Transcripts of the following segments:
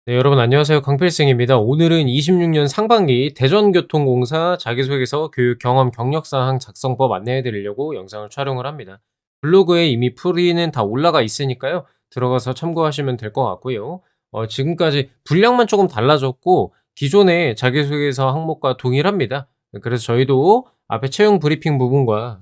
네, 여러분 안녕하세요. 강필승입니다. 오늘은 26년 상반기 대전교통공사 자기소개서 교육 경험 경력사항 작성법 안내해 드리려고 영상을 촬영을 합니다. 블로그에 이미 풀이는 다 올라가 있으니까요. 들어가서 참고하시면 될 것 같고요. 지금까지 분량만 조금 달라졌고 기존의 자기소개서 항목과 동일합니다. 그래서 저희도 앞에 채용 브리핑 부분과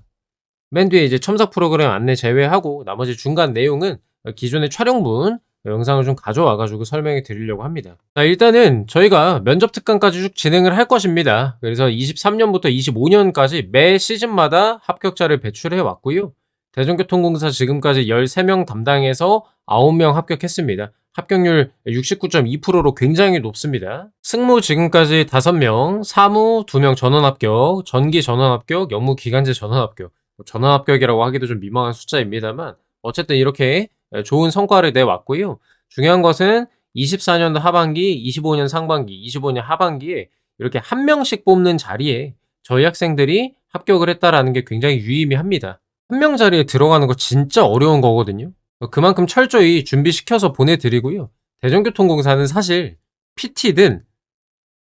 맨 뒤에 이제 첨삭 프로그램 안내 제외하고 나머지 중간 내용은 기존의 촬영분 영상을 좀 가져와 가지고 설명해 드리려고 합니다. 자, 일단은 저희가 면접 특강까지 쭉 진행을 할 것입니다. 그래서 23년부터 25년까지 매 시즌마다 합격자를 배출해 왔고요. 대전교통공사 지금까지 13명 담당해서 9명 합격했습니다. 합격률 69.2%로 굉장히 높습니다. 승무 지금까지 5명, 사무 2명 전원 합격, 전기 전원 합격, 영무 기간제 전원 합격. 전원 합격이라고 하기도 좀 민망한 숫자입니다만 어쨌든 이렇게 좋은 성과를 내왔고요. 중요한 것은 24년도 하반기, 25년 상반기, 25년 하반기에 이렇게 한 명씩 뽑는 자리에 저희 학생들이 합격을 했다라는 게 굉장히 유의미합니다. 한 명 자리에 들어가는 거 진짜 어려운 거거든요. 그만큼 철저히 준비시켜서 보내드리고요. 대전교통공사는 사실 PT든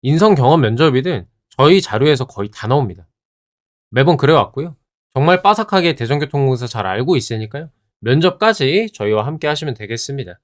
인성 경험 면접이든 저희 자료에서 거의 다 나옵니다. 매번 그래왔고요. 정말 빠삭하게 대전교통공사 잘 알고 있으니까요. 면접까지 저희와 함께 하시면 되겠습니다.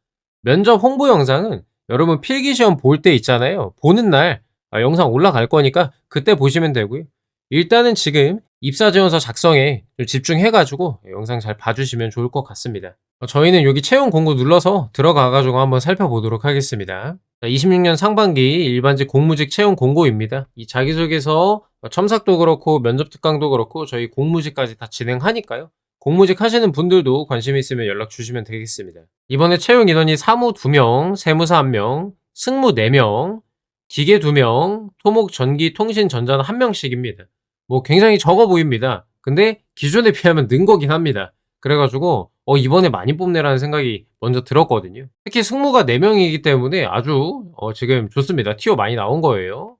면접 홍보 영상은 여러분 필기시험 볼 때 있잖아요. 보는 날 영상 올라갈 거니까 그때 보시면 되고요. 일단은 지금 입사지원서 작성에 좀 집중해가지고 영상 잘 봐주시면 좋을 것 같습니다. 저희는 여기 채용 공고 눌러서 들어가가지고 한번 살펴보도록 하겠습니다. 26년 상반기 일반직 공무직 채용 공고입니다. 이 자기소개서 첨삭도 그렇고 면접 특강도 그렇고 저희 공무직까지 다 진행하니까요. 공무직 하시는 분들도 관심 있으면 연락 주시면 되겠습니다. 이번에 채용 인원이 사무 2명, 세무사 1명, 승무 4명, 기계 2명, 토목, 전기, 통신, 전자는 1명씩입니다. 뭐 굉장히 적어 보입니다. 근데 기존에 비하면 는 거긴 합니다. 그래가지고 이번에 많이 뽑네라는 생각이 먼저 들었거든요. 특히 승무가 4명이기 때문에 아주 지금 좋습니다. 티오 많이 나온 거예요.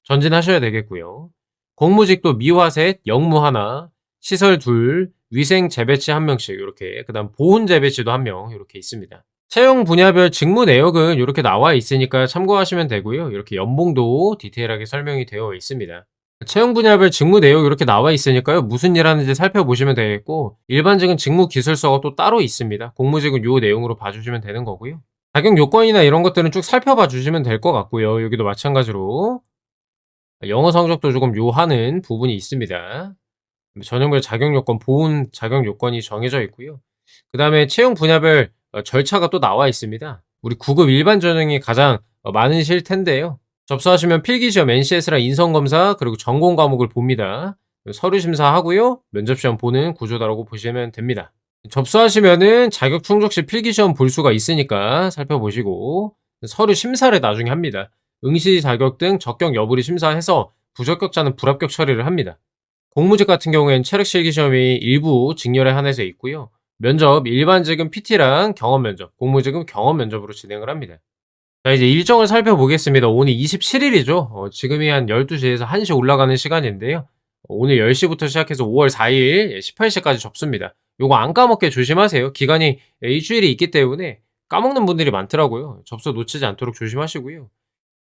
전진하셔야 되겠고요. 공무직도 미화셋, 영무 하나, 시설 둘, 위생 재배치 1명씩 이렇게, 그 다음 보훈 재배치도 1명 이렇게 있습니다. 채용 분야별 직무 내역은 이렇게 나와 있으니까 참고하시면 되고요. 이렇게 연봉도 디테일하게 설명이 되어 있습니다. 채용 분야별 직무 내역 이렇게 나와 있으니까요. 무슨 일 하는지 살펴보시면 되겠고, 일반직은 직무 기술서가 또 따로 있습니다. 공무직은 요 내용으로 봐주시면 되는 거고요. 자격 요건이나 이런 것들은 쭉 살펴봐 주시면 될 것 같고요. 여기도 마찬가지로 영어 성적도 조금 요하는 부분이 있습니다. 전형별 자격 요건, 보훈 자격 요건이 정해져 있고요. 그 다음에 채용 분야별 절차가 또 나와 있습니다. 우리 9급 일반 전형이 가장 많으실 텐데요. 접수하시면 필기시험, NCS랑 인성검사, 그리고 전공 과목을 봅니다. 서류 심사하고요. 면접시험 보는 구조다라고 보시면 됩니다. 접수하시면은 자격 충족 시 필기시험 볼 수가 있으니까 살펴보시고 서류 심사를 나중에 합니다. 응시 자격 등 적격 여부를 심사해서 부적격자는 불합격 처리를 합니다. 공무직 같은 경우에는 체력 실기시험이 일부 직렬에 한해서 있고요. 면접 일반직은 PT랑 경험 면접, 공무직은 경험 면접으로 진행을 합니다. 자, 이제 일정을 살펴보겠습니다. 오늘 27일이죠. 지금이 한 12시에서 1시 올라가는 시간인데요. 오늘 10시부터 시작해서 5월 4일 18시까지 접습니다. 요거 안 까먹게 조심하세요. 기간이 일주일이 있기 때문에 까먹는 분들이 많더라고요. 접수 놓치지 않도록 조심하시고요.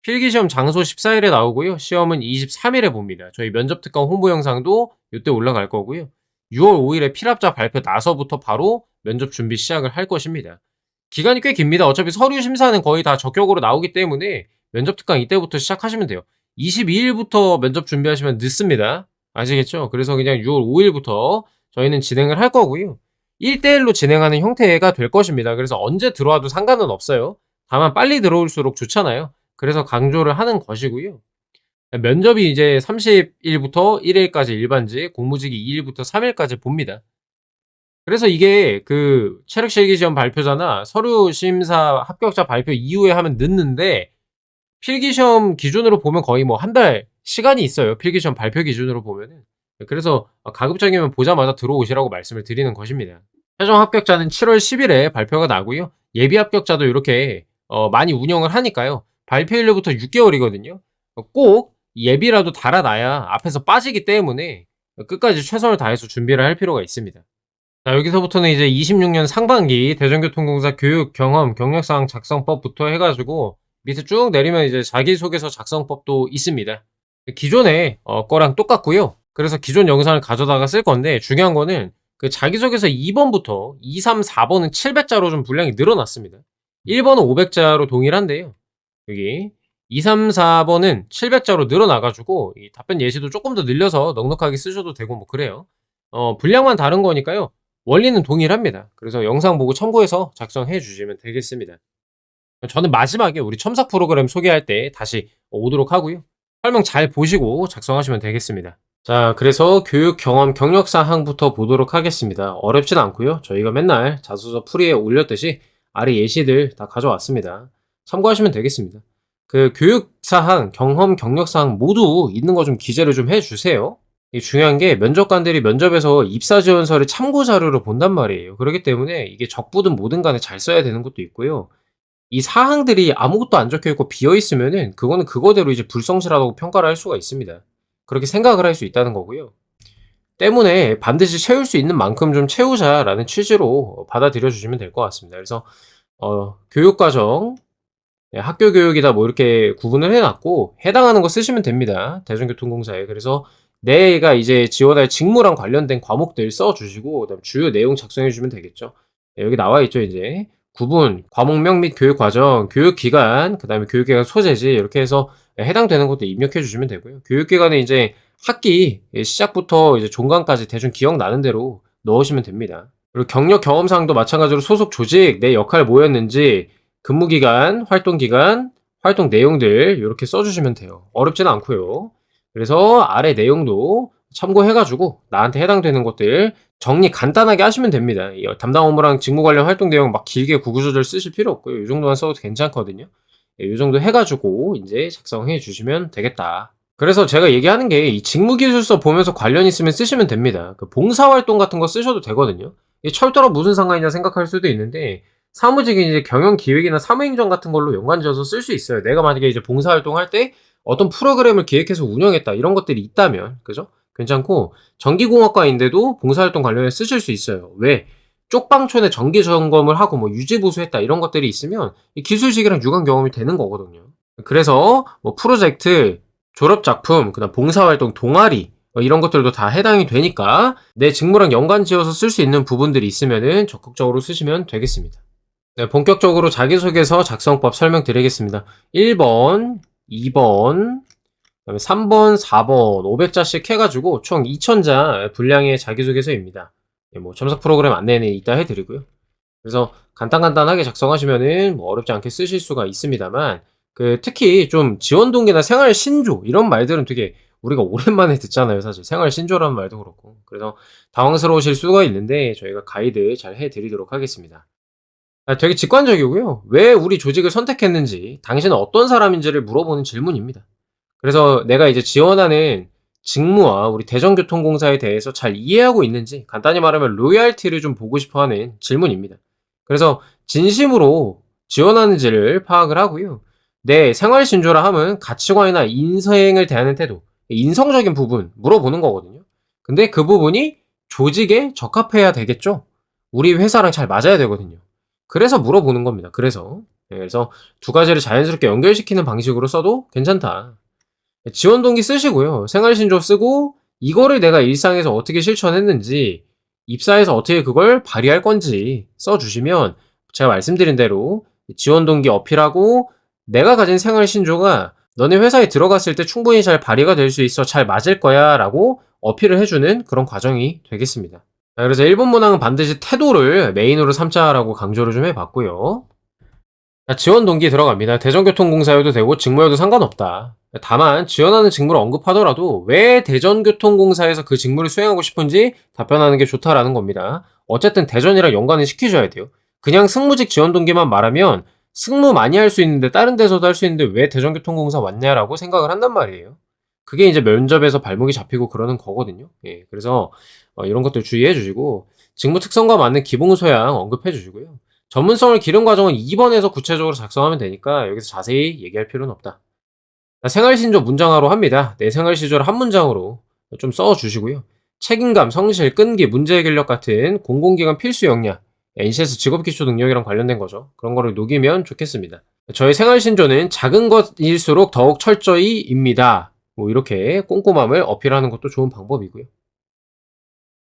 필기시험 장소 14일에 나오고요. 시험은 23일에 봅니다. 저희 면접특강 홍보 영상도 이때 올라갈 거고요. 6월 5일에 필합자 발표 나서부터 바로 면접 준비 시작을 할 것입니다. 기간이 꽤 깁니다. 어차피 서류 심사는 거의 다 적격으로 나오기 때문에 면접특강 이때부터 시작하시면 돼요. 22일부터 면접 준비하시면 늦습니다. 아시겠죠? 그래서 그냥 6월 5일부터 저희는 진행을 할 거고요. 1대1로 진행하는 형태가 될 것입니다. 그래서 언제 들어와도 상관은 없어요. 다만 빨리 들어올수록 좋잖아요. 그래서 강조를 하는 것이고요. 면접이 이제 30일부터 1일까지 일반직, 공무직이 2일부터 3일까지 봅니다. 그래서 이게 그 체력 실기시험 발표자나 서류 심사 합격자 발표 이후에 하면 늦는데 필기시험 기준으로 보면 거의 뭐 한 달 시간이 있어요. 필기시험 발표 기준으로 보면은. 그래서 가급적이면 보자마자 들어오시라고 말씀을 드리는 것입니다. 최종 합격자는 7월 10일에 발표가 나고요. 예비 합격자도 이렇게 많이 운영을 하니까요. 발표일로부터 6개월이거든요. 꼭 예비라도 달아놔야 앞에서 빠지기 때문에 끝까지 최선을 다해서 준비를 할 필요가 있습니다. 자, 여기서부터는 이제 26년 상반기 대전교통공사 교육 경험 경력사항 작성법부터 해가지고 밑에 쭉 내리면 이제 자기소개서 작성법도 있습니다. 기존에 거랑 똑같고요. 그래서 기존 영상을 가져다가 쓸 건데 중요한 거는 그 자기소개서 2번부터 2, 3, 4번은 700자로 좀 분량이 늘어났습니다. 1번은 500자로 동일한데요. 여기 2, 3, 4번은 700자로 늘어나가지고 이 답변 예시도 조금 더 늘려서 넉넉하게 쓰셔도 되고 뭐 그래요. 분량만 다른 거니까요. 원리는 동일합니다. 그래서 영상 보고 참고해서 작성해 주시면 되겠습니다. 저는 마지막에 우리 첨삭 프로그램 소개할 때 다시 오도록 하고요. 설명 잘 보시고 작성하시면 되겠습니다. 자, 그래서 교육 경험 경력 사항부터 보도록 하겠습니다. 어렵진 않고요. 저희가 맨날 자소서 풀이에 올렸듯이 아래 예시들 다 가져왔습니다. 참고하시면 되겠습니다. 그 교육 사항, 경험 경력 사항 모두 있는 거 좀 기재를 좀 해주세요. 이 중요한 게 면접관들이 면접에서 입사 지원서를 참고 자료로 본단 말이에요. 그렇기 때문에 이게 적부든 뭐든 간에 잘 써야 되는 것도 있고요. 이 사항들이 아무것도 안 적혀 있고 비어 있으면은 그거는 그거대로 이제 불성실하다고 평가를 할 수가 있습니다. 그렇게 생각을 할 수 있다는 거고요. 때문에 반드시 채울 수 있는 만큼 좀 채우자라는 취지로 받아들여 주시면 될 것 같습니다. 그래서 교육과정, 학교 교육이다 뭐 이렇게 구분을 해놨고 해당하는 거 쓰시면 됩니다. 대전교통공사에. 그래서 내가 이제 지원할 직무랑 관련된 과목들 써주시고 그다음 주요 내용 작성해 주시면 되겠죠. 여기 나와 있죠 이제. 구분, 과목명 및 교육과정, 교육기간, 그 다음에 교육기간 소재지 이렇게 해서 해당되는 것도 입력해 주시면 되고요. 교육기간에 이제 학기 시작부터 이제 종강까지 대충 기억나는 대로 넣으시면 됩니다. 그리고 경력 경험사항도 마찬가지로 소속 조직, 내 역할 뭐였는지, 근무기간, 활동기간, 활동 내용들 이렇게 써주시면 돼요. 어렵지는 않고요. 그래서 아래 내용도 참고해가지고 나한테 해당되는 것들 정리 간단하게 하시면 됩니다. 이 담당 업무랑 직무 관련 활동 내용 막 길게 구구조절 쓰실 필요 없고요. 이 정도만 써도 괜찮거든요. 이 정도 해가지고 이제 작성해 주시면 되겠다. 그래서 제가 얘기하는 게 이 직무기술서 보면서 관련 있으면 쓰시면 됩니다. 그 봉사활동 같은 거 쓰셔도 되거든요. 이 철도랑 무슨 상관이냐 생각할 수도 있는데 사무직이 이제 경영기획이나 사무행정 같은 걸로 연관지어서 쓸 수 있어요. 내가 만약에 이제 봉사활동 할 때 어떤 프로그램을 기획해서 운영했다 이런 것들이 있다면 그죠? 괜찮고 전기공학과인데도 봉사활동 관련해 쓰실 수 있어요. 왜? 쪽방촌에 정기 점검을 하고 뭐 유지보수했다 이런 것들이 있으면 이 기술직이랑 유관 경험이 되는 거거든요. 그래서 뭐 프로젝트, 졸업작품, 그다음 봉사활동, 동아리 이런 것들도 다 해당이 되니까 내 직무랑 연관지어서 쓸 수 있는 부분들이 있으면은 적극적으로 쓰시면 되겠습니다. 네, 본격적으로 자기소개서 작성법 설명드리겠습니다. 1번, 2번, 그다음에 3번, 4번 500자씩 해가지고 총 2000자 분량의 자기소개서입니다. 뭐 첨삭 프로그램 안내는 이따 해드리고요. 그래서 간단하게 작성하시면은 뭐 어렵지 않게 쓰실 수가 있습니다만 그 특히 좀 지원 동기나 생활 신조 이런 말들은 되게 우리가 오랜만에 듣잖아요. 사실 생활 신조라는 말도 그렇고 그래서 당황스러우실 수가 있는데 저희가 가이드 잘 해드리도록 하겠습니다. 되게 직관적이고요. 왜 우리 조직을 선택했는지, 당신은 어떤 사람인지를 물어보는 질문입니다. 그래서 내가 이제 지원하는 직무와 우리 대전교통공사에 대해서 잘 이해하고 있는지, 간단히 말하면 로열티를 좀 보고 싶어 하는 질문입니다. 그래서 진심으로 지원하는지를 파악을 하고요. 내 생활신조라 함은 가치관이나 인생을 대하는 태도, 인성적인 부분 물어보는 거거든요. 근데 그 부분이 조직에 적합해야 되겠죠? 우리 회사랑 잘 맞아야 되거든요. 그래서 물어보는 겁니다. 그래서 두 가지를 자연스럽게 연결시키는 방식으로 써도 괜찮다. 지원 동기 쓰시고요. 생활신조 쓰고 이거를 내가 일상에서 어떻게 실천했는지 입사해서 어떻게 그걸 발휘할 건지 써주시면 제가 말씀드린 대로 지원 동기 어필하고 내가 가진 생활신조가 너네 회사에 들어갔을 때 충분히 잘 발휘가 될 수 있어 잘 맞을 거야 라고 어필을 해주는 그런 과정이 되겠습니다. 그래서 1번 문항은 반드시 태도를 메인으로 삼자라고 강조를 좀 해봤고요. 지원 동기 들어갑니다. 대전교통공사여도 되고 직무여도 상관없다. 다만 지원하는 직무를 언급하더라도 왜 대전교통공사에서 그 직무를 수행하고 싶은지 답변하는 게 좋다라는 겁니다. 어쨌든 대전이랑 연관을 시켜줘야 돼요. 그냥 승무직 지원 동기만 말하면 승무 많이 할 수 있는데 다른 데서도 할 수 있는데 왜 대전교통공사 왔냐라고 생각을 한단 말이에요. 그게 이제 면접에서 발목이 잡히고 그러는 거거든요. 예, 그래서 이런 것들 주의해 주시고 직무 특성과 맞는 기본 소양 언급해 주시고요. 전문성을 기른 과정은 2번에서 구체적으로 작성하면 되니까 여기서 자세히 얘기할 필요는 없다. 생활신조 문장화로 합니다. 내 생활신조를 한 문장으로 좀 써주시고요. 책임감, 성실, 끈기, 문제 해결력 같은 공공기관 필수 역량, NCS 직업기초 능력이랑 관련된 거죠. 그런 거를 녹이면 좋겠습니다. 저의 생활 신조는 작은 것일수록 더욱 철저히입니다. 뭐 이렇게 꼼꼼함을 어필하는 것도 좋은 방법이고요.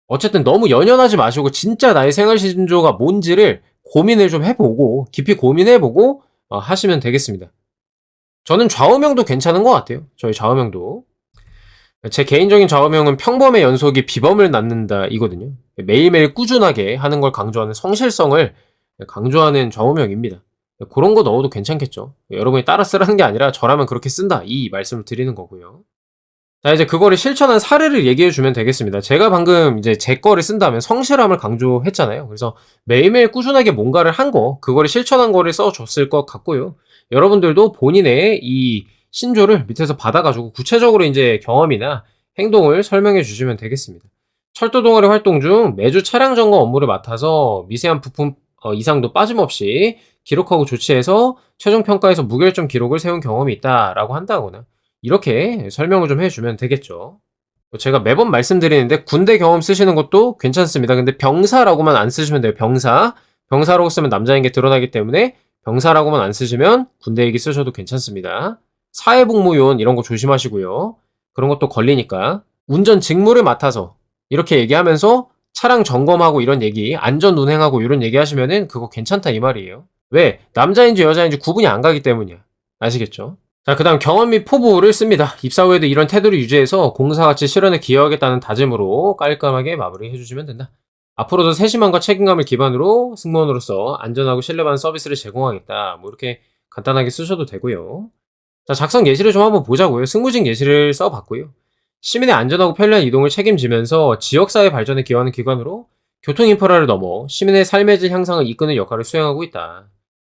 어쨌든 너무 연연하지 마시고 진짜 나의 생활 신조가 뭔지를 고민을 좀 해보고 깊이 고민해보고 하시면 되겠습니다. 저는 좌우명도 괜찮은 것 같아요. 저희 좌우명도. 제 개인적인 좌우명은 평범의 연속이 비범을 낳는다 이거든요. 매일매일 꾸준하게 하는 걸 강조하는 성실성을 강조하는 좌우명입니다. 그런 거 넣어도 괜찮겠죠. 여러분이 따라 쓰라는 게 아니라 저라면 그렇게 쓴다 이 말씀을 드리는 거고요. 자, 이제 그거를 실천한 사례를 얘기해 주면 되겠습니다. 제가 방금 이제 제 거를 쓴다면 성실함을 강조했잖아요. 그래서 매일매일 꾸준하게 뭔가를 한 거, 그거를 실천한 거를 써줬을 것 같고요. 여러분들도 본인의 이 신조를 밑에서 받아가지고 구체적으로 이제 경험이나 행동을 설명해 주시면 되겠습니다. 철도 동아리 활동 중 매주 차량 점검 업무를 맡아서 미세한 부품 이상도 빠짐없이 기록하고 조치해서 최종 평가에서 무결점 기록을 세운 경험이 있다라고 한다거나 이렇게 설명을 좀 해주면 되겠죠. 제가 매번 말씀드리는데 군대 경험 쓰시는 것도 괜찮습니다. 근데 병사라고만 안 쓰시면 돼요. 병사. 병사라고 쓰면 남자인 게 드러나기 때문에 병사라고만 안 쓰시면 군대 얘기 쓰셔도 괜찮습니다. 사회복무요원 이런 거 조심하시고요. 그런 것도 걸리니까. 운전 직무를 맡아서 이렇게 얘기하면서 차량 점검하고 이런 얘기, 안전 운행하고 이런 얘기 하시면은 그거 괜찮다 이 말이에요. 왜? 남자인지 여자인지 구분이 안 가기 때문이야. 아시겠죠? 자, 그 다음 경험 및 포부를 씁니다. 입사 후에도 이런 태도를 유지해서 공사가치 실현에 기여하겠다는 다짐으로 깔끔하게 마무리해주시면 된다. 앞으로도 세심함과 책임감을 기반으로 승무원으로서 안전하고 신뢰받는 서비스를 제공하겠다. 뭐 이렇게 간단하게 쓰셔도 되고요. 자, 작성 예시를 좀 한번 보자고요. 승무직 예시를 써봤고요. 시민의 안전하고 편리한 이동을 책임지면서 지역사회 발전에 기여하는 기관으로 교통인프라를 넘어 시민의 삶의 질 향상을 이끄는 역할을 수행하고 있다.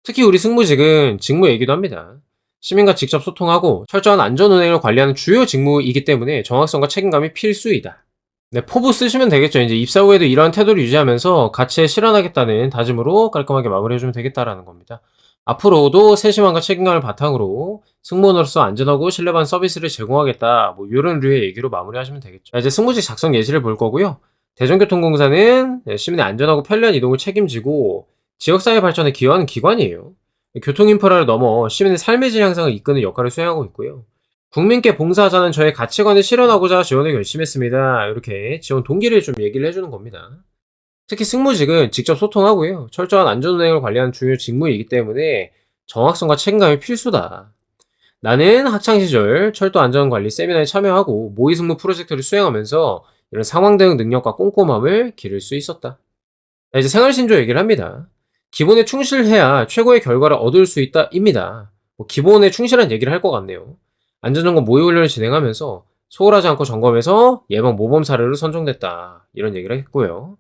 특히 우리 승무직은 직무 얘기도 합니다. 시민과 직접 소통하고 철저한 안전운행을 관리하는 주요 직무이기 때문에 정확성과 책임감이 필수이다. 네, 포부 쓰시면 되겠죠. 이제 입사 후에도 이러한 태도를 유지하면서 같이 실현하겠다는 다짐으로 깔끔하게 마무리해주면 되겠다라는 겁니다. 앞으로도 세심함과 책임감을 바탕으로 승무원으로서 안전하고 신뢰받는 서비스를 제공하겠다. 뭐 이런 류의 얘기로 마무리하시면 되겠죠. 자, 이제 승무직 작성 예시를 볼 거고요. 대전교통공사는 시민의 안전하고 편리한 이동을 책임지고 지역사회 발전에 기여하는 기관이에요. 교통인프라를 넘어 시민의 삶의 질 향상을 이끄는 역할을 수행하고 있고요. 국민께 봉사하자는 저의 가치관을 실현하고자 지원을 결심했습니다. 이렇게 지원 동기를 좀 얘기를 해주는 겁니다. 특히 승무직은 직접 소통하고요. 철저한 안전운행을 관리하는 중요 직무이기 때문에 정확성과 책임감이 필수다. 나는 학창시절 철도 안전관리 세미나에 참여하고 모의승무 프로젝트를 수행하면서 이런 상황 대응 능력과 꼼꼼함을 기를 수 있었다. 자, 이제 생활신조 얘기를 합니다. 기본에 충실해야 최고의 결과를 얻을 수 있다입니다. 뭐 기본에 충실한 얘기를 할 것 같네요. 안전점검 모의훈련을 진행하면서 소홀하지 않고 점검해서 예방 모범 사례로 선정됐다. 이런 얘기를 했고요.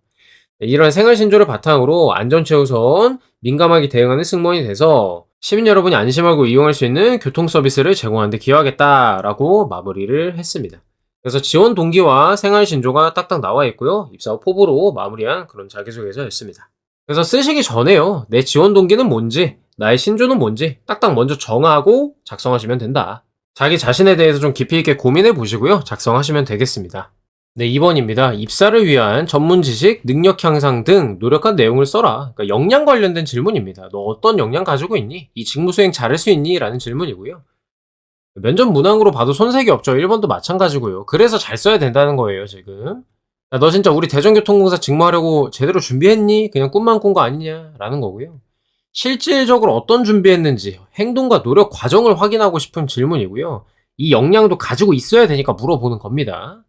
이러한 생활신조를 바탕으로 안전최우선 민감하게 대응하는 승무원이 돼서 시민 여러분이 안심하고 이용할 수 있는 교통 서비스를 제공하는 데 기여하겠다라고 마무리를 했습니다. 그래서 지원 동기와 생활신조가 딱딱 나와 있고요. 입사 후 포부로 마무리한 그런 자기소개서였습니다. 그래서 쓰시기 전에요. 내 지원 동기는 뭔지, 나의 신조는 뭔지 딱딱 먼저 정하고 작성하시면 된다. 자기 자신에 대해서 좀 깊이 있게 고민해 보시고요. 작성하시면 되겠습니다. 네, 2번입니다. 입사를 위한 전문 지식, 능력 향상 등 노력한 내용을 써라. 그러니까 역량 관련된 질문입니다. 너 어떤 역량 가지고 있니? 이 직무 수행 잘할 수 있니? 라는 질문이고요. 면접 문항으로 봐도 손색이 없죠. 1번도 마찬가지고요. 그래서 잘 써야 된다는 거예요, 지금. 야, 너 진짜 우리 대전교통공사 직무하려고 제대로 준비했니? 그냥 꿈만 꾼 거 아니냐? 라는 거고요. 실질적으로 어떤 준비했는지, 행동과 노력 과정을 확인하고 싶은 질문이고요. 이 역량도 가지고 있어야 되니까 물어보는 겁니다.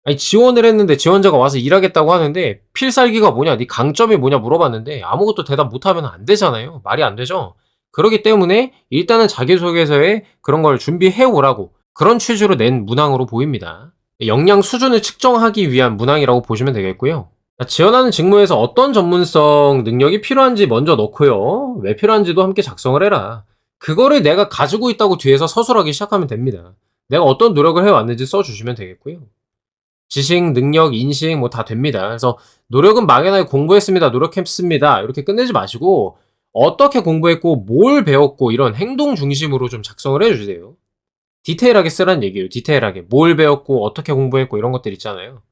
아니, 지원을 했는데 지원자가 와서 일하겠다고 하는데 필살기가 뭐냐, 네 강점이 뭐냐 물어봤는데 아무것도 대답 못하면 안 되잖아요. 말이 안 되죠. 그렇기 때문에 일단은 자기소개서에 그런 걸 준비해 오라고 그런 취지로 낸 문항으로 보입니다. 역량 수준을 측정하기 위한 문항이라고 보시면 되겠고요. 지원하는 직무에서 어떤 전문성 능력이 필요한지 먼저 넣고요. 왜 필요한지도 함께 작성을 해라. 그거를 내가 가지고 있다고 뒤에서 서술하기 시작하면 됩니다. 내가 어떤 노력을 해왔는지 써주시면 되겠고요. 지식, 능력, 인식 뭐 다 됩니다. 그래서 노력은 막연하게 공부했습니다. 노력했습니다. 이렇게 끝내지 마시고 어떻게 공부했고 뭘 배웠고 이런 행동 중심으로 좀 작성을 해주세요. 디테일하게 쓰라는 얘기예요. 디테일하게. 뭘 배웠고 어떻게 공부했고 이런 것들 있잖아요.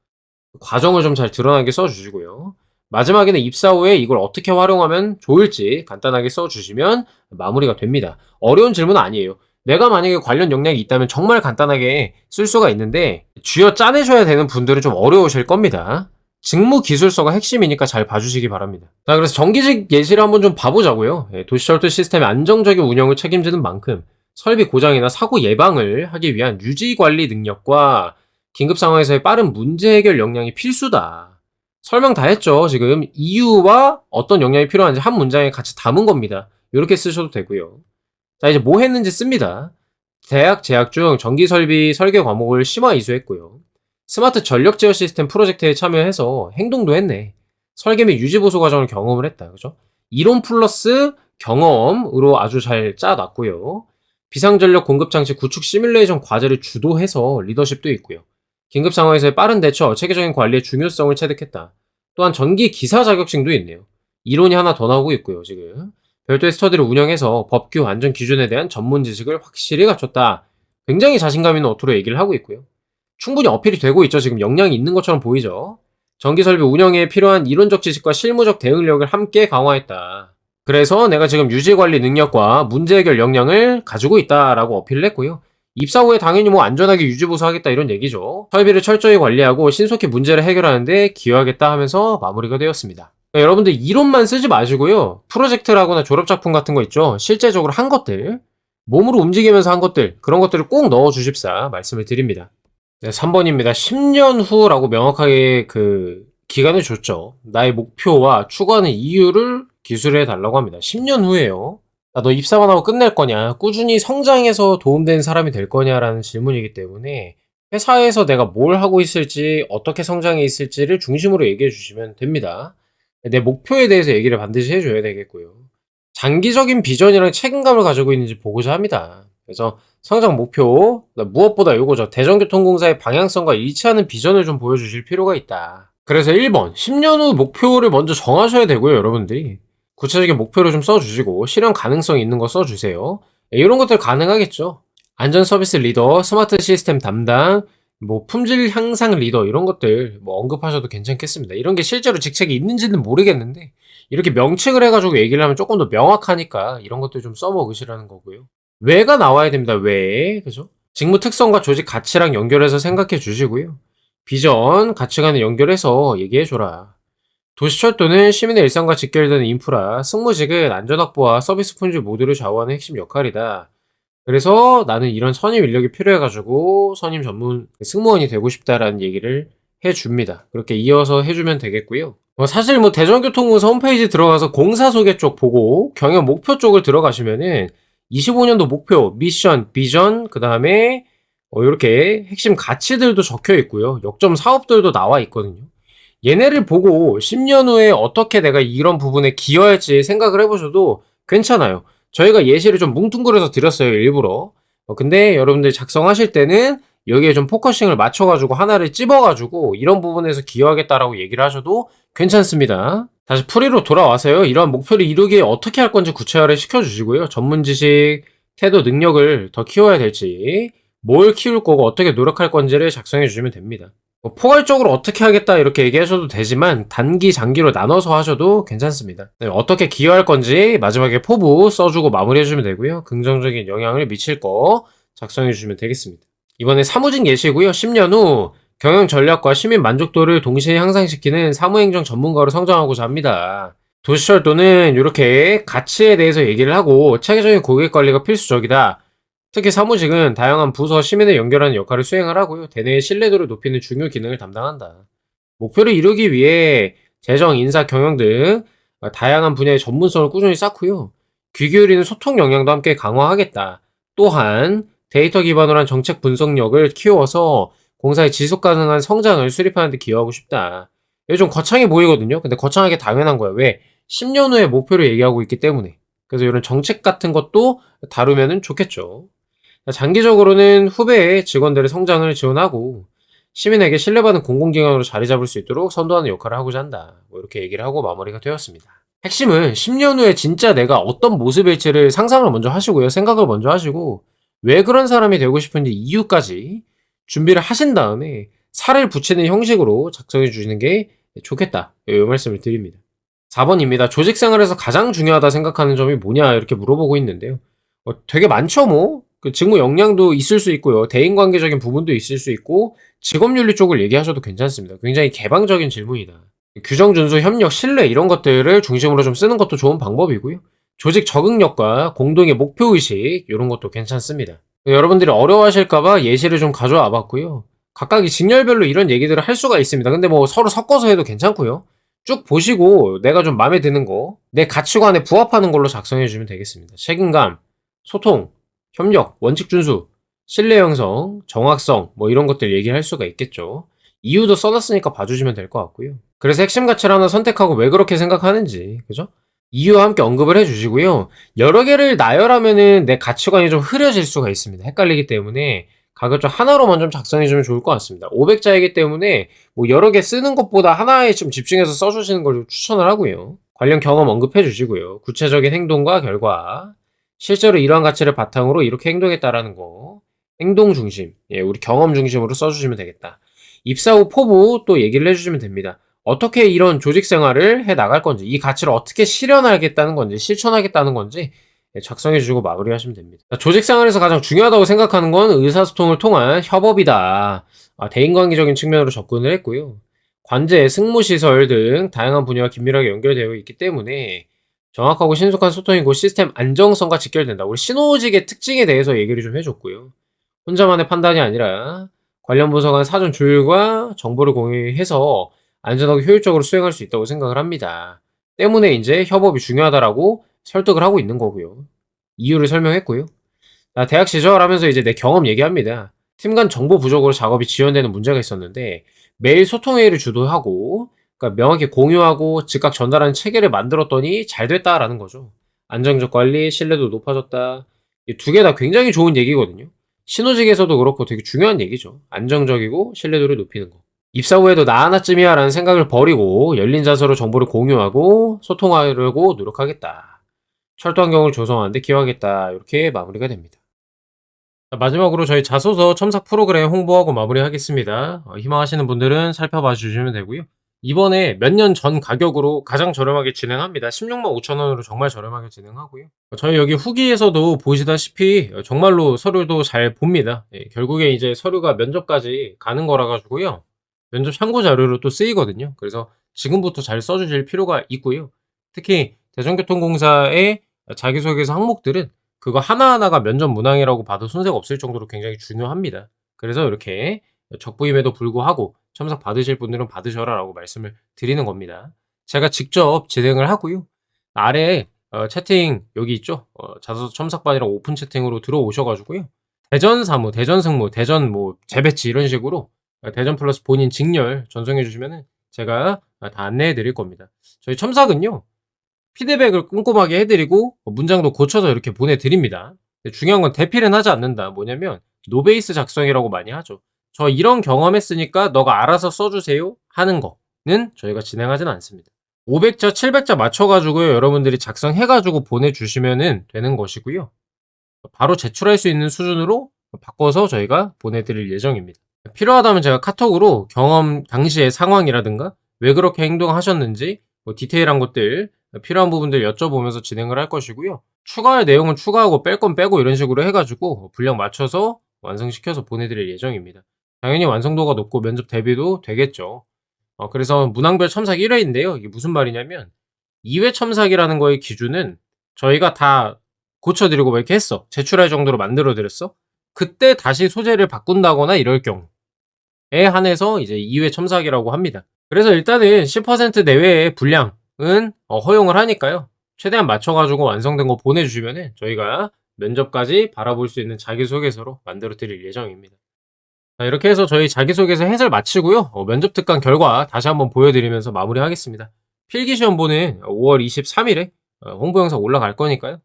과정을 좀 잘 드러나게 써주시고요. 마지막에는 입사 후에 이걸 어떻게 활용하면 좋을지 간단하게 써주시면 마무리가 됩니다. 어려운 질문 아니에요. 내가 만약에 관련 역량이 있다면 정말 간단하게 쓸 수가 있는데 쥐어 짜내셔야 되는 분들은 좀 어려우실 겁니다. 직무 기술서가 핵심이니까 잘 봐주시기 바랍니다. 자, 그래서 정기직 예시를 한번 좀 봐보자고요. 도시철도 시스템의 안정적인 운영을 책임지는 만큼 설비 고장이나 사고 예방을 하기 위한 유지 관리 능력과 긴급 상황에서의 빠른 문제 해결 역량이 필수다. 설명 다 했죠. 지금 이유와 어떤 역량이 필요한지 한 문장에 같이 담은 겁니다. 이렇게 쓰셔도 되고요. 자, 이제 뭐 했는지 씁니다. 대학 재학 중 전기 설비 설계 과목을 심화 이수했고요. 스마트 전력 제어 시스템 프로젝트에 참여해서 행동도 했네. 설계 및 유지 보수 과정을 경험을 했다. 그죠? 이론 플러스 경험으로 아주 잘 짜놨고요. 비상전력 공급 장치 구축 시뮬레이션 과제를 주도해서 리더십도 있고요. 긴급 상황에서의 빠른 대처, 체계적인 관리의 중요성을 체득했다. 또한 전기 기사 자격증도 있네요. 이론이 하나 더 나오고 있고요, 지금. 별도의 스터디를 운영해서 법규 안전 기준에 대한 전문 지식을 확실히 갖췄다. 굉장히 자신감 있는 어투로 얘기를 하고 있고요. 충분히 어필이 되고 있죠. 지금 역량이 있는 것처럼 보이죠. 전기설비 운영에 필요한 이론적 지식과 실무적 대응력을 함께 강화했다. 그래서 내가 지금 유지관리 능력과 문제 해결 역량을 가지고 있다라고 어필을 했고요. 입사 후에 당연히 뭐 안전하게 유지보수하겠다 이런 얘기죠. 설비를 철저히 관리하고 신속히 문제를 해결하는데 기여하겠다 하면서 마무리가 되었습니다. 그러니까 여러분들 이론만 쓰지 마시고요. 프로젝트라거나 졸업작품 같은 거 있죠. 실제적으로 한 것들, 몸으로 움직이면서 한 것들, 그런 것들을 꼭 넣어주십사 말씀을 드립니다. 네, 3번입니다. 10년 후라고 명확하게 그 기간을 줬죠. 나의 목표와 추구하는 이유를 기술해 달라고 합니다. 10년 후에요. 너 입사만 하고 끝낼 거냐? 꾸준히 성장해서 도움되는 사람이 될 거냐라는 질문이기 때문에 회사에서 내가 뭘 하고 있을지, 어떻게 성장해 있을지를 중심으로 얘기해 주시면 됩니다. 내 목표에 대해서 얘기를 반드시 해줘야 되겠고요. 장기적인 비전이랑 책임감을 가지고 있는지 보고자 합니다. 그래서 성장 목표, 무엇보다 요거죠. 대전교통공사의 방향성과 일치하는 비전을 좀 보여주실 필요가 있다. 그래서 1번, 10년 후 목표를 먼저 정하셔야 되고요, 여러분들이. 구체적인 목표를 좀 써주시고, 실현 가능성 있는 거 써주세요. 이런 것들 가능하겠죠. 안전 서비스 리더, 스마트 시스템 담당, 뭐 품질 향상 리더 이런 것들 뭐 언급하셔도 괜찮겠습니다. 이런 게 실제로 직책이 있는지는 모르겠는데 이렇게 명칭을 해가지고 얘기를 하면 조금 더 명확하니까 이런 것들 좀 써먹으시라는 거고요. 왜가 나와야 됩니다. 왜? 그죠? 직무 특성과 조직 가치랑 연결해서 생각해 주시고요. 비전, 가치관을 연결해서 얘기해 줘라. 도시철도는 시민의 일상과 직결되는 인프라, 승무직은 안전확보와 서비스 품질 모두를 좌우하는 핵심 역할이다. 그래서 나는 이런 선임 인력이 필요해가지고 선임 전문 승무원이 되고 싶다라는 얘기를 해줍니다. 그렇게 이어서 해주면 되겠고요. 사실 뭐 대전교통공사 홈페이지 들어가서 공사 소개 쪽 보고 경영 목표 쪽을 들어가시면은 25년도 목표, 미션, 비전, 그 다음에 이렇게 핵심 가치들도 적혀 있고요. 역점 사업들도 나와 있거든요. 얘네를 보고 10년 후에 어떻게 내가 이런 부분에 기여할지 생각을 해보셔도 괜찮아요. 저희가 예시를 좀 뭉뚱그려서 드렸어요, 일부러. 근데 여러분들 작성하실 때는 여기에 좀 포커싱을 맞춰가지고 하나를 찝어가지고 이런 부분에서 기여하겠다라고 얘기를 하셔도 괜찮습니다. 다시 풀이로 돌아와서요. 이러한 목표를 이루기에 어떻게 할 건지 구체화를 시켜주시고요. 전문 지식, 태도, 능력을 더 키워야 될지, 뭘 키울 거고 어떻게 노력할 건지를 작성해 주시면 됩니다. 포괄적으로 어떻게 하겠다 이렇게 얘기하셔도 되지만 단기, 장기로 나눠서 하셔도 괜찮습니다. 네, 어떻게 기여할 건지 마지막에 포부 써주고 마무리해주면 되고요. 긍정적인 영향을 미칠 거 작성해주시면 되겠습니다. 이번에 사무직 예시고요. 10년 후 경영 전략과 시민 만족도를 동시에 향상시키는 사무행정 전문가로 성장하고자 합니다. 도시철도는 이렇게 가치에 대해서 얘기를 하고 체계적인 고객관리가 필수적이다. 특히 사무직은 다양한 부서, 시민을 연결하는 역할을 수행을 하고요. 대내의 신뢰도를 높이는 중요 기능을 담당한다. 목표를 이루기 위해 재정, 인사, 경영 등 다양한 분야의 전문성을 꾸준히 쌓고요. 귀 기울이는 소통 역량도 함께 강화하겠다. 또한 데이터 기반으로 한 정책 분석력을 키워서 공사의 지속 가능한 성장을 수립하는 데 기여하고 싶다. 이게 좀 거창해 보이거든요. 근데 거창하게 당연한 거야. 왜? 10년 후의 목표를 얘기하고 있기 때문에. 그래서 이런 정책 같은 것도 다루면 좋겠죠. 장기적으로는 후배의 직원들의 성장을 지원하고 시민에게 신뢰받는 공공기관으로 자리 잡을 수 있도록 선도하는 역할을 하고자 한다. 뭐 이렇게 얘기를 하고 마무리가 되었습니다. 핵심은 10년 후에 진짜 내가 어떤 모습일지를 상상을 먼저 하시고요. 생각을 먼저 하시고 왜 그런 사람이 되고 싶은지 이유까지 준비를 하신 다음에 살을 붙이는 형식으로 작성해 주시는 게 좋겠다. 이 말씀을 드립니다. 4번입니다. 조직 생활에서 가장 중요하다 생각하는 점이 뭐냐 이렇게 물어보고 있는데요. 되게 많죠 뭐. 그 직무 역량도 있을 수 있고요. 대인관계적인 부분도 있을 수 있고 직업윤리 쪽을 얘기하셔도 괜찮습니다. 굉장히 개방적인 질문이다. 규정 준수, 협력, 신뢰 이런 것들을 중심으로 좀 쓰는 것도 좋은 방법이고요. 조직 적응력과 공동의 목표의식 이런 것도 괜찮습니다. 여러분들이 어려워하실까봐 예시를 좀 가져와 봤고요. 각각의 직렬별로 이런 얘기들을 할 수가 있습니다. 근데 뭐 서로 섞어서 해도 괜찮고요. 쭉 보시고 내가 좀 마음에 드는 거, 내 가치관에 부합하는 걸로 작성해 주시면 되겠습니다. 책임감, 소통, 협력, 원칙 준수, 신뢰 형성, 정확성 뭐 이런 것들 얘기할 수가 있겠죠. 이유도 써놨으니까 봐주시면 될 것 같고요. 그래서 핵심 가치를 하나 선택하고 왜 그렇게 생각하는지, 그죠? 이유와 함께 언급을 해주시고요. 여러 개를 나열하면은 내 가치관이 좀 흐려질 수가 있습니다. 헷갈리기 때문에 가급적 하나로만 좀 작성해주면 좋을 것 같습니다. 500자이기 때문에 뭐 여러 개 쓰는 것보다 하나에 좀 집중해서 써주시는 걸 좀 추천을 하고요. 관련 경험 언급해 주시고요. 구체적인 행동과 결과, 실제로 이러한 가치를 바탕으로 이렇게 행동했다라는 거, 행동 중심, 예, 우리 경험 중심으로 써주시면 되겠다. 입사 후 포부 또 얘기를 해주시면 됩니다. 어떻게 이런 조직 생활을 해 나갈 건지, 이 가치를 어떻게 실현하겠다는 건지, 실천하겠다는 건지 작성해 주시고 마무리하시면 됩니다. 조직 생활에서 가장 중요하다고 생각하는 건 의사소통을 통한 협업이다. 대인관계적인 측면으로 접근을 했고요. 관제, 승무시설 등 다양한 분야와 긴밀하게 연결되어 있기 때문에 정확하고 신속한 소통이고 시스템 안정성과 직결된다. 우리 신호직의 특징에 대해서 얘기를 좀 해줬고요. 혼자만의 판단이 아니라 관련 부서 간 사전 조율과 정보를 공유해서 안전하고 효율적으로 수행할 수 있다고 생각을 합니다. 때문에 이제 협업이 중요하다라고 설득을 하고 있는 거고요. 이유를 설명했고요. 대학 시절 하면서 이제 내 경험 얘기합니다. 팀 간 정보 부족으로 작업이 지연되는 문제가 있었는데 매일 소통회의를 주도하고 그러니까 명확히 공유하고 즉각 전달하는 체계를 만들었더니 잘 됐다라는 거죠. 안정적 관리, 신뢰도 높아졌다. 이 두 개 다 굉장히 좋은 얘기거든요. 신호직에서도 그렇고 되게 중요한 얘기죠. 안정적이고 신뢰도를 높이는 거. 입사 후에도 나 하나쯤이야 라는 생각을 버리고 열린 자세로 정보를 공유하고 소통하려고 노력하겠다. 철도 환경을 조성하는 데 기여하겠다. 이렇게 마무리가 됩니다. 자, 마지막으로 저희 자소서 첨삭 프로그램 홍보하고 마무리하겠습니다. 희망하시는 분들은 살펴봐 주시면 되고요. 이번에 몇 년 전 가격으로 가장 저렴하게 진행합니다. 16만 5천 원으로 정말 저렴하게 진행하고요. 저희 여기 후기에서도 보시다시피 정말로 서류도 잘 봅니다. 예, 결국에 이제 서류가 면접까지 가는 거라 가지고요. 면접 참고 자료로 또 쓰이거든요. 그래서 지금부터 잘 써주실 필요가 있고요. 특히 대전교통공사의 자기소개서 항목들은 그거 하나하나가 면접 문항이라고 봐도 손색 없을 정도로 굉장히 중요합니다. 그래서 이렇게 적부임에도 불구하고 첨삭 받으실 분들은 받으셔라라고 말씀을 드리는 겁니다. 제가 직접 진행을 하고요. 아래에 채팅 여기 있죠? 자소서 첨삭반이랑 오픈 채팅으로 들어오셔 가지고요. 대전 사무, 대전 승무, 대전 뭐 재배치 이런 식으로 대전 플러스 본인 직렬 전송해 주시면은 제가 다 안내해 드릴 겁니다. 저희 첨삭은요. 피드백을 꼼꼼하게 해 드리고 문장도 고쳐서 이렇게 보내 드립니다. 중요한 건 대필은 하지 않는다. 뭐냐면 노베이스 작성이라고 많이 하죠. "저 이런 경험했으니까 너가 알아서 써 주세요." 하는 거는 저희가 진행하지는 않습니다. 500자, 700자 맞춰 가지고요. 여러분들이 작성해 가지고 보내 주시면은 되는 것이고요. 바로 제출할 수 있는 수준으로 바꿔서 저희가 보내 드릴 예정입니다. 필요하다면 제가 카톡으로 경험 당시의 상황이라든가 왜 그렇게 행동하셨는지 뭐 디테일한 것들 필요한 부분들 여쭤보면서 진행을 할 것이고요. 추가할 내용은 추가하고 뺄 건 빼고 이런 식으로 해 가지고 분량 맞춰서 완성시켜서 보내드릴 예정입니다. 당연히 완성도가 높고 면접 대비도 되겠죠. 그래서 문항별 첨삭 1회인데요. 이게 무슨 말이냐면 2회 첨삭이라는 거의 기준은 저희가 다 고쳐드리고 뭐 이렇게 했어. 제출할 정도로 만들어드렸어. 그때 다시 소재를 바꾼다거나 이럴 경우에 한해서 이제 2회 첨삭이라고 합니다. 그래서 일단은 10% 내외의 분량은 허용을 하니까요. 최대한 맞춰가지고 완성된 거 보내주시면은 저희가 면접까지 바라볼 수 있는 자기소개서로 만들어 드릴 예정입니다. 자, 이렇게 해서 저희 자기소개서 해설 마치고요. 면접 특강 결과 다시 한번 보여드리면서 마무리하겠습니다. 필기시험보는 5월 23일에 홍보 영상 올라갈 거니까요.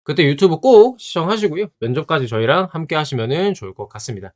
그때 유튜브 꼭 시청하시고요. 면접까지 저희랑 함께 하시면 좋을 것 같습니다.